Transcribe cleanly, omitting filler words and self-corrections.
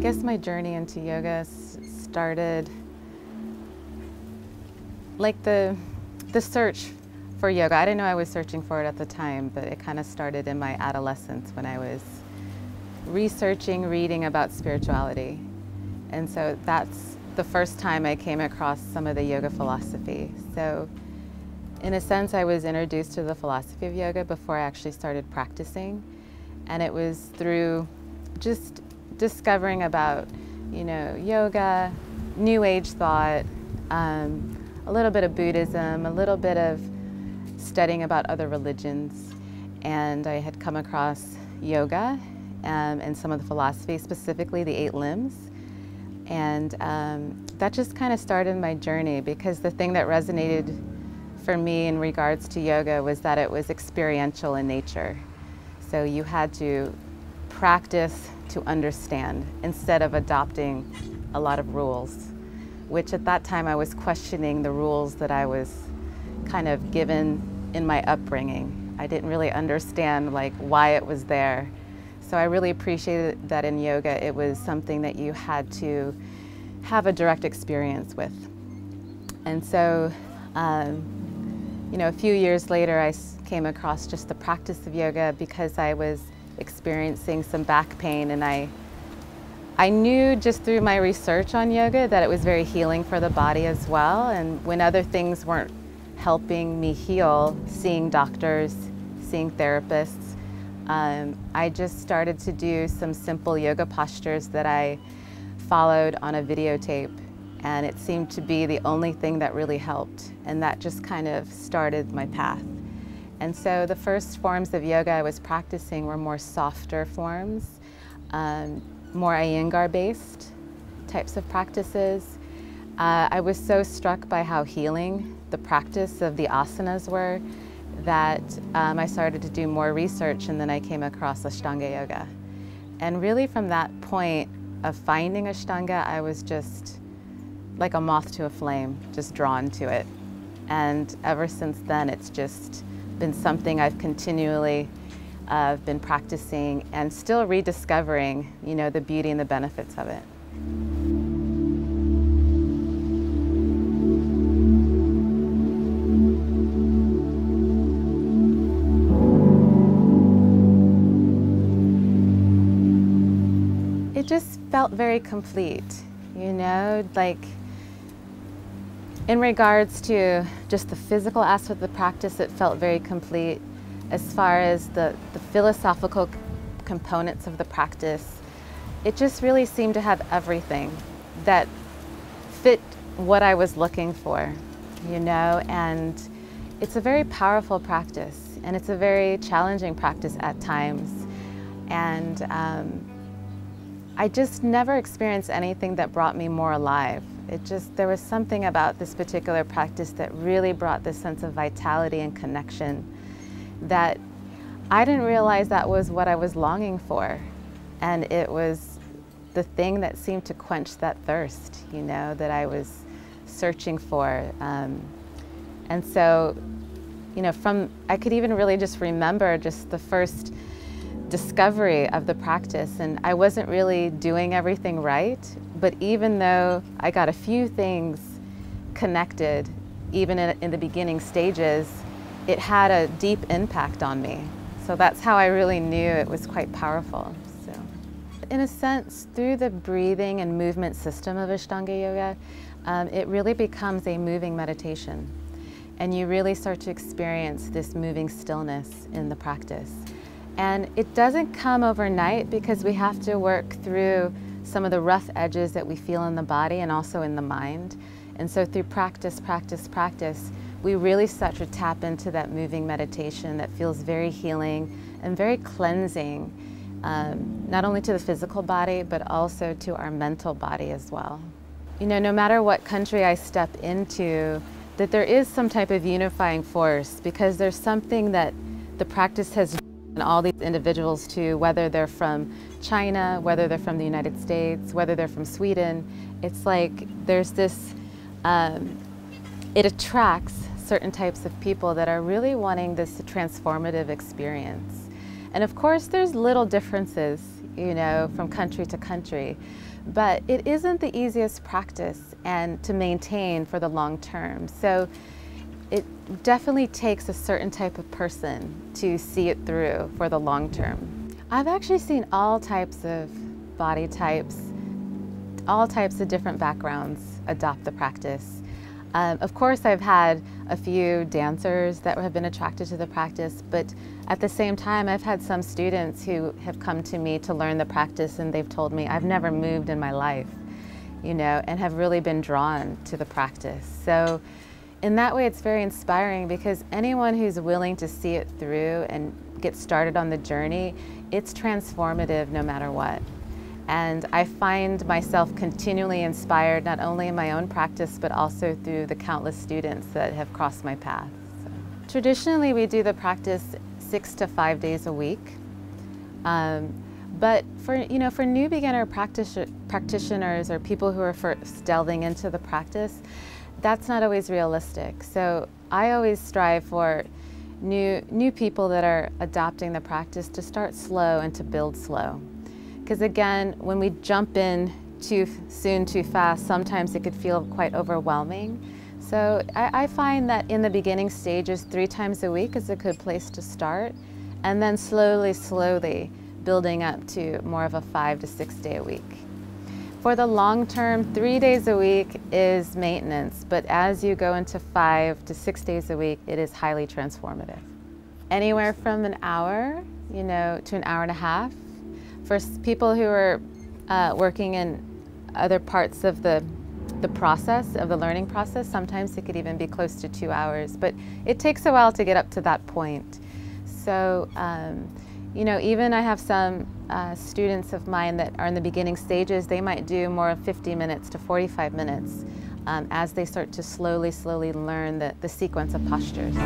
guess my journey into yoga started like the search for yoga. I didn't know I was searching for it at the time, but it kind of started in my adolescence when I was researching, reading about spirituality. And so that's the first time I came across some of the yoga philosophy. So in a sense, I was introduced to the philosophy of yoga before I actually started practicing. And it was through just discovering about, you know, yoga, New Age thought, a little bit of Buddhism, a little bit of studying about other religions. And I had come across yoga and some of the philosophy, specifically the 8 limbs. And that just kind of started my journey, because the thing that resonated for me in regards to yoga was that it was experiential in nature. So you had to practice to understand instead of adopting a lot of rules, which at that time I was questioning the rules that I was kind of given in my upbringing. I didn't really understand like why it was there. So I really appreciated that in yoga it was something that you had to have a direct experience with. And so, you know, a few years later I came across just the practice of yoga because I was experiencing some back pain, and I knew just through my research on yoga that it was very healing for the body as well. And when other things weren't helping me heal, seeing doctors, seeing therapists, I just started to do some simple yoga postures that I followed on a videotape, and it seemed to be the only thing that really helped, and that just kind of started my path. And so the first forms of yoga I was practicing were more softer forms, more Iyengar-based types of practices. I was so struck by how healing the practice of the asanas were that I started to do more research, and then I came across Ashtanga Yoga. And really from that point of finding Ashtanga, I was just like a moth to a flame, just drawn to it. And ever since then, it's just been something I've continually been practicing and still rediscovering, you know, the beauty and the benefits of it. It just felt very complete, you know, like in regards to just the physical aspect of the practice, it felt very complete. As far as the philosophical components of the practice, it just really seemed to have everything that fit what I was looking for, you know, and it's a very powerful practice, and it's a very challenging practice at times. And I just never experienced anything that brought me more alive. There was something about this particular practice that really brought this sense of vitality and connection that I didn't realize that was what I was longing for. And it was the thing that seemed to quench that thirst, you know, that I was searching for. And so, you know, I could even really just remember just the first discovery of the practice, and I wasn't really doing everything right, but even though I got a few things connected, even in the beginning stages, it had a deep impact on me. So that's how I really knew it was quite powerful. So, in a sense, through the breathing and movement system of Ashtanga Yoga, it really becomes a moving meditation, and you really start to experience this moving stillness in the practice. And it doesn't come overnight, because we have to work through some of the rough edges that we feel in the body and also in the mind. And so through practice, practice, practice, we really start to tap into that moving meditation that feels very healing and very cleansing, not only to the physical body, but also to our mental body as well. You know, no matter what country I step into, that there is some type of unifying force, because there's something that the practice has and all these individuals to, whether they're from China, whether they're from the United States, whether they're from Sweden. It's like there's this, it attracts certain types of people that are really wanting this transformative experience. And of course there's little differences, you know, from country to country, but it isn't the easiest practice and to maintain for the long term. So it definitely takes a certain type of person to see it through for the long term. I've actually seen all types of body types, all types of different backgrounds adopt the practice. Of course, I've had a few dancers that have been attracted to the practice, but at the same time, I've had some students who have come to me to learn the practice, and they've told me, I've never moved in my life, you know, and have really been drawn to the practice. So in that way, it's very inspiring, because anyone who's willing to see it through and get started on the journey, it's transformative no matter what. And I find myself continually inspired, not only in my own practice, but also through the countless students that have crossed my path. So, traditionally, we do the practice 6 to 5 days a week. But for new beginner practitioners or people who are first delving into the practice, that's not always realistic. So I always strive for new people that are adopting the practice to start slow and to build slow. Because again, when we jump in too soon, too fast, sometimes it could feel quite overwhelming. So I find that in the beginning stages, 3 times a week is a good place to start, and then slowly building up to more of a 5 to 6 day a week. For the long term, 3 days a week is maintenance, but as you go into 5 to 6 days a week, it is highly transformative. Anywhere from an hour, to an hour and a half. For people who are working in other parts of the process, of the learning process, sometimes it could even be close to 2 hours, but it takes a while to get up to that point. So, even I have some students of mine that are in the beginning stages, they might do more 50 minutes to 45 minutes as they start to slowly learn the sequence of postures.